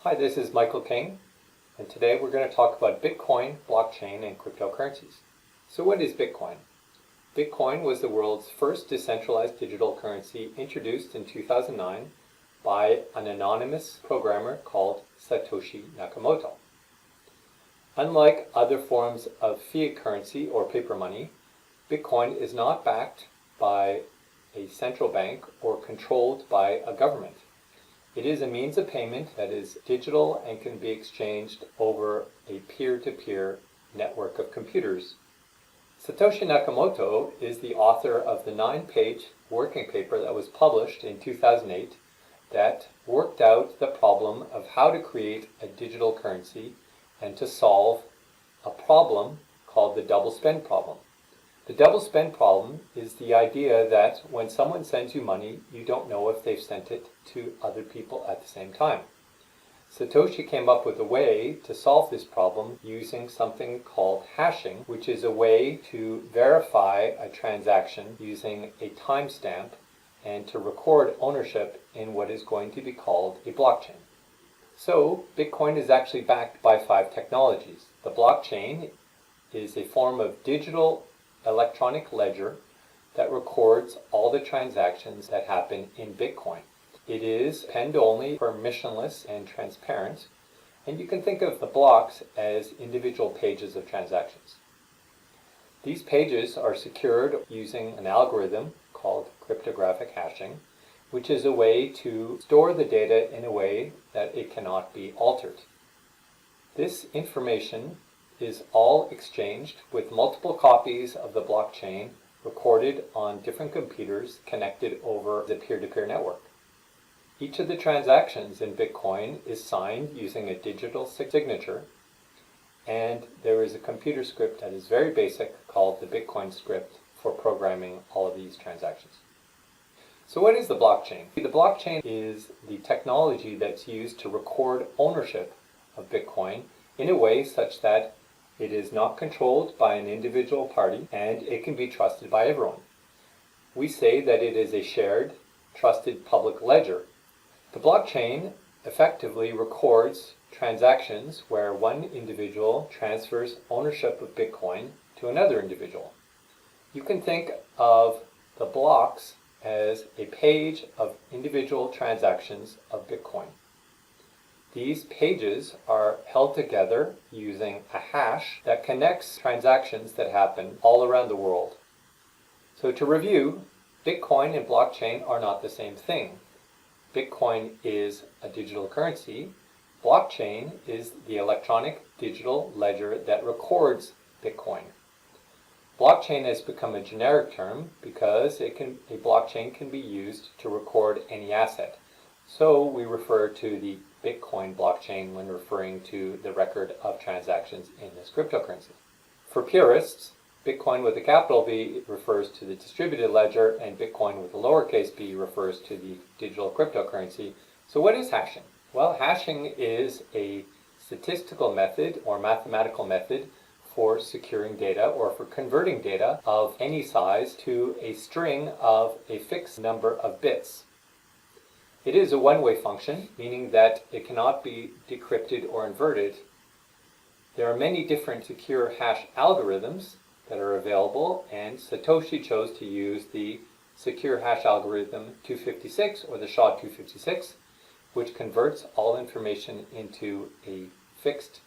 Hi, this is Michael King, and today we're going to talk about Bitcoin, blockchain, and cryptocurrencies. So what is Bitcoin? Bitcoin was the world's first decentralized digital currency introduced in 2009 by an anonymous programmer called Satoshi Nakamoto. Unlike other forms of fiat currency or paper money, Bitcoin is not backed by a central bank or controlled by a government. It is a means of payment that is digital and can be exchanged over a peer-to-peer network of computers. Satoshi Nakamoto is the author of the 9-page working paper that was published in 2008 that worked out the problem of how to create a digital currency and to solve a problem called the double spend problem. The double spend problem is the idea that when someone sends you money, you don't know if they've sent it to other people at the same time. Satoshi came up with a way to solve this problem using something called hashing, which is a way to verify a transaction using a timestamp and to record ownership in what is going to be called a blockchain. So, Bitcoin is actually backed by 5 technologies. The blockchain is a form of digital electronic ledger that records all the transactions that happen in Bitcoin. It is append-only, permissionless, and transparent, and you can think of the blocks as individual pages of transactions. These pages are secured using an algorithm called cryptographic hashing, which is a way to store the data in a way that it cannot be altered. This information is all exchanged with multiple copies of the blockchain recorded on different computers connected over the peer-to-peer network. Each of the transactions in Bitcoin is signed using a digital signature, and there is a computer script that is very basic called the Bitcoin script for programming all of these transactions. So what is the blockchain? The blockchain is the technology that's used to record ownership of Bitcoin in a way such that it is not controlled by an individual party and it can be trusted by everyone. We say that it is a shared, trusted public ledger. The blockchain effectively records transactions where one individual transfers ownership of Bitcoin to another individual. You can think of the blocks as a page of individual transactions of Bitcoin. These pages are held together using a hash that connects transactions that happen all around the world. So to review, Bitcoin and blockchain are not the same thing. Bitcoin is a digital currency. Blockchain is the electronic digital ledger that records Bitcoin. Blockchain has become a generic term because a blockchain can be used to record any asset. So we refer to the Bitcoin blockchain when referring to the record of transactions in this cryptocurrency. For purists, Bitcoin with a capital B refers to the distributed ledger, and Bitcoin with a lowercase b refers to the digital cryptocurrency. So what is hashing? Well, hashing is a statistical method or mathematical method for securing data or for converting data of any size to a string of a fixed number of bits. It is a one-way function, meaning that it cannot be decrypted or inverted. There are many different secure hash algorithms that are available, and Satoshi chose to use the secure hash algorithm 256 or the SHA-256, which converts all information into a fixed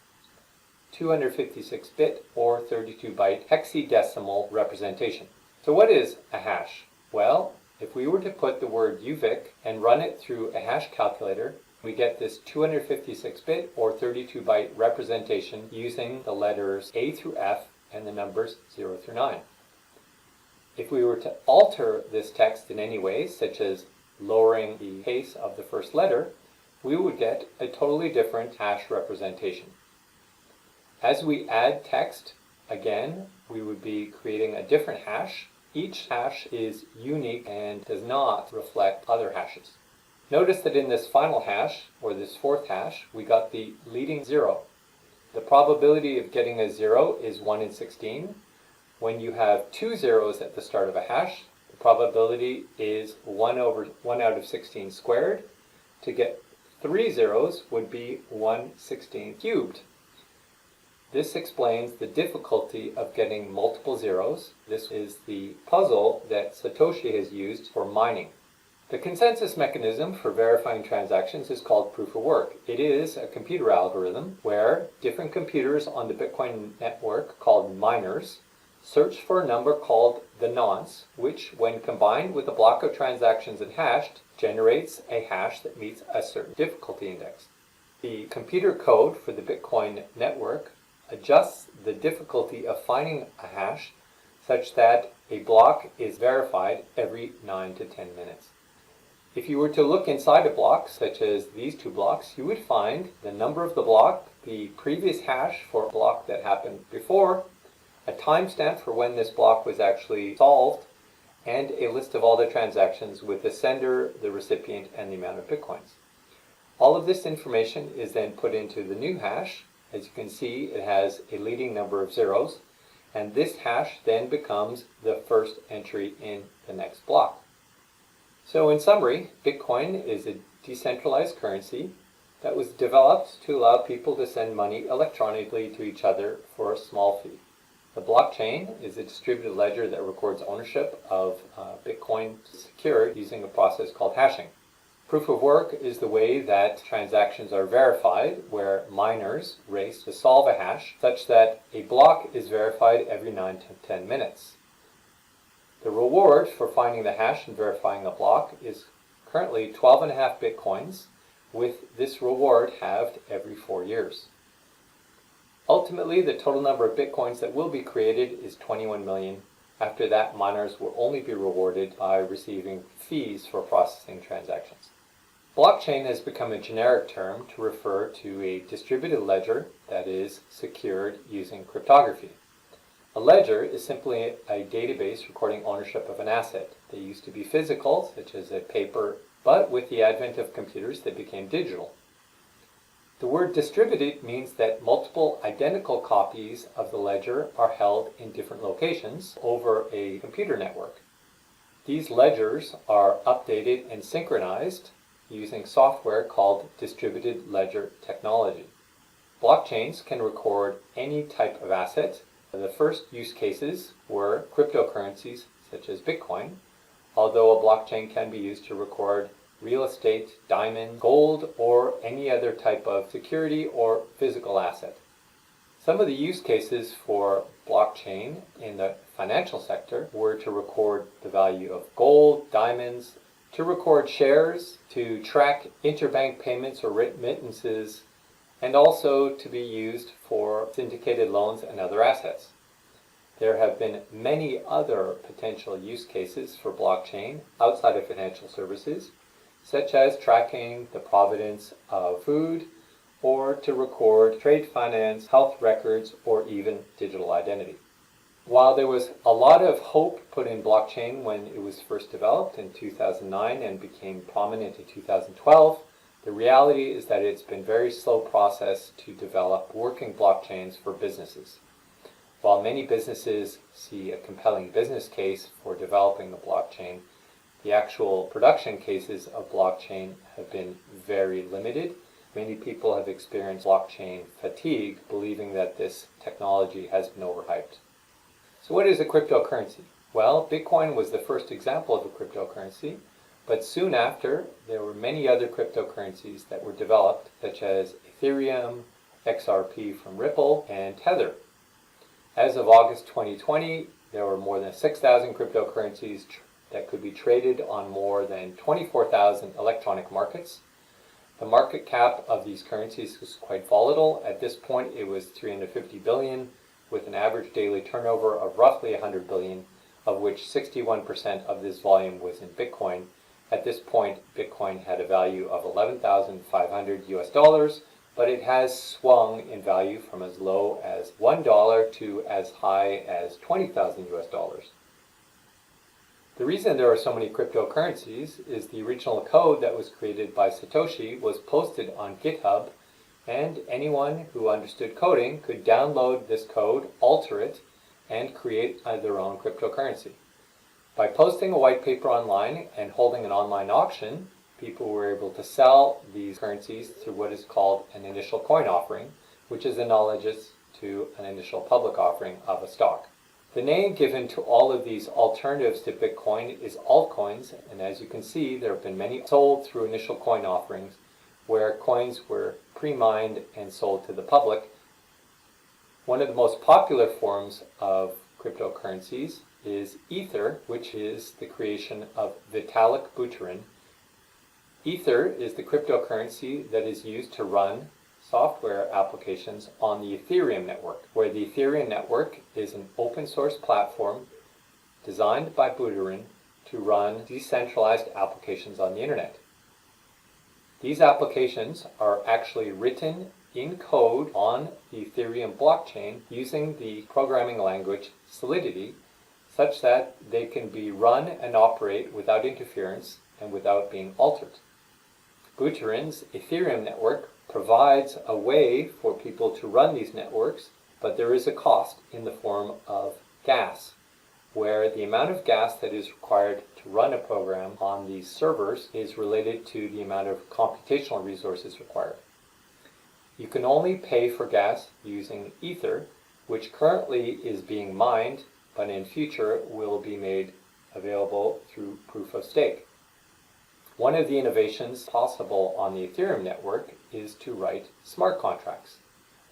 256-bit or 32-byte hexadecimal representation. So what is a hash? Well, if we were to put the word UVIC and run it through a hash calculator, we get this 256-bit or 32-byte representation using the letters A through F and the numbers 0 through 9. If we were to alter this text in any way, such as lowering the case of the first letter, we would get a totally different hash representation. As we add text, again, we would be creating a different hash. Each hash is unique and does not reflect other hashes. Notice that in this final hash, or this fourth hash, we got the leading 0. The probability of getting a 0 is 1 in 16. When you have 2 zeros at the start of a hash, the probability is 1 out of 16 squared. To get 3 zeros would be 1/16 cubed. This explains the difficulty of getting multiple zeros. This is the puzzle that Satoshi has used for mining. The consensus mechanism for verifying transactions is called proof of work. It is a computer algorithm where different computers on the Bitcoin network, called miners, search for a number called the nonce, which, when combined with a block of transactions and hashed, generates a hash that meets a certain difficulty index. The computer code for the Bitcoin network adjusts the difficulty of finding a hash such that a block is verified every 9 to 10 minutes. If you were to look inside a block, such as these two blocks, you would find the number of the block, the previous hash for a block that happened before, a timestamp for when this block was actually solved, and a list of all the transactions with the sender, the recipient, and the amount of Bitcoins. All of this information is then put into the new hash. As you can see, it has a leading number of zeros, and this hash then becomes the first entry in the next block. So in summary, Bitcoin is a decentralized currency that was developed to allow people to send money electronically to each other for a small fee. The blockchain is a distributed ledger that records ownership of Bitcoin secured using a process called hashing. Proof of work is the way that transactions are verified, where miners race to solve a hash such that a block is verified every 9 to 10 minutes. The reward for finding the hash and verifying a block is currently 12.5 Bitcoins, with this reward halved every 4 years. Ultimately, the total number of Bitcoins that will be created is 21 million. After that, miners will only be rewarded by receiving fees for processing transactions. Blockchain has become a generic term to refer to a distributed ledger that is secured using cryptography. A ledger is simply a database recording ownership of an asset. They used to be physical, such as a paper, but with the advent of computers, they became digital. The word distributed means that multiple identical copies of the ledger are held in different locations over a computer network. These ledgers are updated and synchronized using software called distributed ledger technology. Blockchains can record any type of asset. The first use cases were cryptocurrencies such as Bitcoin, although a blockchain can be used to record real estate, diamond, gold, or any other type of security or physical asset. Some of the use cases for blockchain in the financial sector were to record the value of gold, diamonds, to record shares, to track interbank payments or remittances, and also to be used for syndicated loans and other assets. There have been many other potential use cases for blockchain outside of financial services, such as tracking the provenance of food, or to record trade finance, health records, or even digital identity. While there was a lot of hope put in blockchain when it was first developed in 2009 and became prominent in 2012, the reality is that it's been a very slow process to develop working blockchains for businesses. While many businesses see a compelling business case for developing the blockchain, the actual production cases of blockchain have been very limited. Many people have experienced blockchain fatigue, believing that this technology has been overhyped. So what is a cryptocurrency? Well, Bitcoin was the first example of a cryptocurrency, but soon after, there were many other cryptocurrencies that were developed, such as Ethereum, XRP from Ripple, and Tether. As of August 2020, there were more than 6,000 cryptocurrencies that could be traded on more than 24,000 electronic markets. The market cap of these currencies was quite volatile. At this point, it was 350 billion, with an average daily turnover of roughly 100 billion, of which 61% of this volume was in Bitcoin. At this point, Bitcoin had a value of $11,500 US, but it has swung in value from as low as $1 to as high as 20,000 US. The reason there are so many cryptocurrencies is the original code that was created by Satoshi was posted on GitHub, and anyone who understood coding could download this code, alter it, and create their own cryptocurrency. By posting a white paper online and holding an online auction, people were able to sell these currencies through what is called an initial coin offering, which is analogous to an initial public offering of a stock. The name given to all of these alternatives to Bitcoin is altcoins, and as you can see, there have been many sold through initial coin offerings where coins were pre-mined and sold to the public. One of the most popular forms of cryptocurrencies is Ether, which is the creation of Vitalik Buterin. Ether is the cryptocurrency that is used to run software applications on the Ethereum network, where the Ethereum network is an open source platform designed by Buterin to run decentralized applications on the internet. These applications are actually written in code on the Ethereum blockchain using the programming language Solidity, such that they can be run and operate without interference and without being altered. Buterin's Ethereum network provides a way for people to run these networks, but there is a cost in the form of gas, where the amount of gas that is required to run a program on these servers is related to the amount of computational resources required. You can only pay for gas using Ether, which currently is being mined, but in future will be made available through proof of stake. One of the innovations possible on the Ethereum network is to write smart contracts.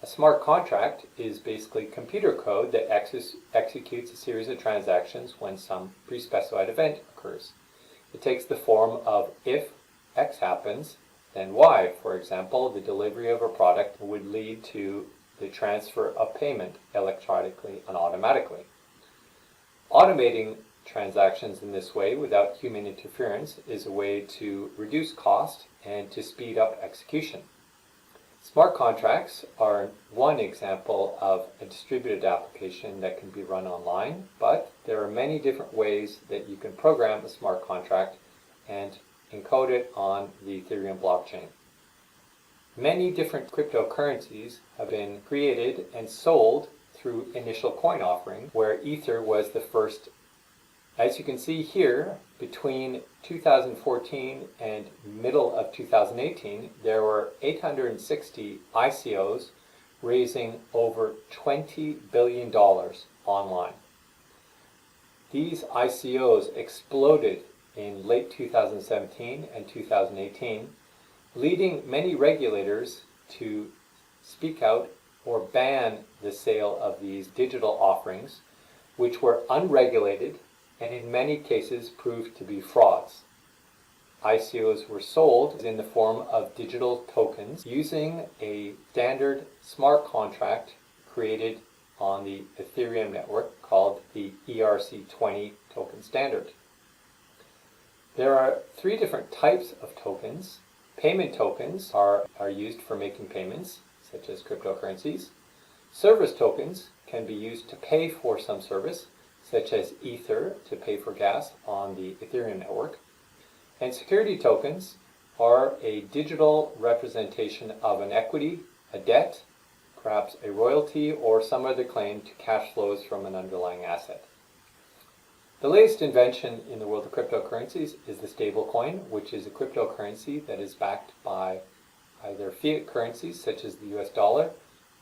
A smart contract is basically computer code that executes a series of transactions when some pre-specified event occurs. It takes the form of if X happens, then Y. For example, the delivery of a product would lead to the transfer of payment electronically and automatically. Automating transactions in this way without human interference is a way to reduce cost and to speed up execution. Smart contracts are one example of a distributed application that can be run online, but there are many different ways that you can program a smart contract and encode it on the Ethereum blockchain. Many different cryptocurrencies have been created and sold through initial coin offering, where Ether was the first. As you can see here, between 2014 and middle of 2018, there were 860 ICOs raising over $20 billion online. These ICOs exploded in late 2017 and 2018, leading many regulators to speak out or ban the sale of these digital offerings, which were unregulated and in many cases proved to be frauds. ICOs were sold in the form of digital tokens using a standard smart contract created on the Ethereum network called the ERC20 token standard. There are three different types of tokens. Payment tokens are used for making payments, such as cryptocurrencies. Service tokens can be used to pay for some service, such as Ether to pay for gas on the Ethereum network. And security tokens are a digital representation of an equity, a debt, perhaps a royalty, or some other claim to cash flows from an underlying asset. The latest invention in the world of cryptocurrencies is the stablecoin, which is a cryptocurrency that is backed by either fiat currencies such as the US dollar,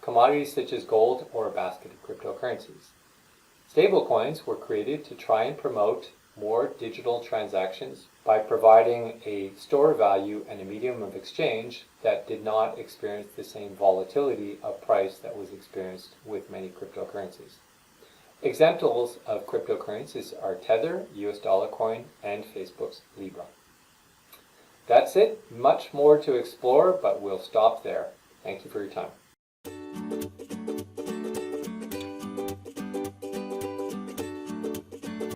commodities such as gold, or a basket of cryptocurrencies. Stablecoins were created to try and promote more digital transactions by providing a store value and a medium of exchange that did not experience the same volatility of price that was experienced with many cryptocurrencies. Examples of cryptocurrencies are Tether, US dollar coin, and Facebook's Libra. That's it. Much more to explore, but we'll stop there. Thank you for your time.